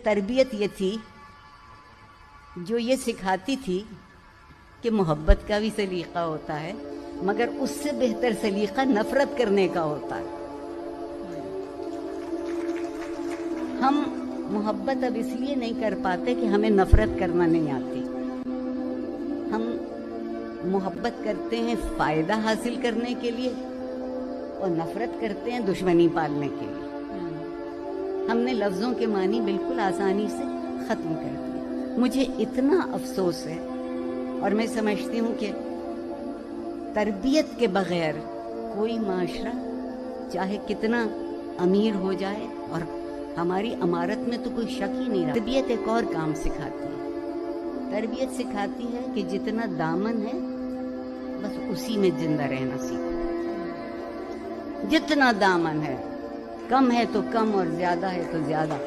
تربیت یہ تھی جو یہ سکھاتی تھی کہ محبت کا بھی سلیقہ ہوتا ہے، مگر اس سے بہتر سلیقہ نفرت کرنے کا ہوتا ہے۔ ہم محبت اب اس لیے نہیں کر پاتے کہ ہمیں نفرت کرنا نہیں آتی۔ ہم محبت کرتے ہیں فائدہ حاصل کرنے کے لیے اور نفرت کرتے ہیں دشمنی پالنے کے لیے۔ ہم نے لفظوں کے معنی بالکل آسانی سے ختم کر دیے۔ مجھے اتنا افسوس ہے، اور میں سمجھتی ہوں کہ تربیت کے بغیر کوئی معاشرہ چاہے کتنا امیر ہو جائے، اور ہماری عمارت میں تو کوئی شک ہی نہیں رہا۔ تربیت ایک اور کام سکھاتی ہے، تربیت سکھاتی ہے کہ جتنا دامن ہے بس اسی میں زندہ رہنا سیکھو۔ جتنا دامن ہے، کم ہے تو کم اور زیادہ ہے تو زیادہ،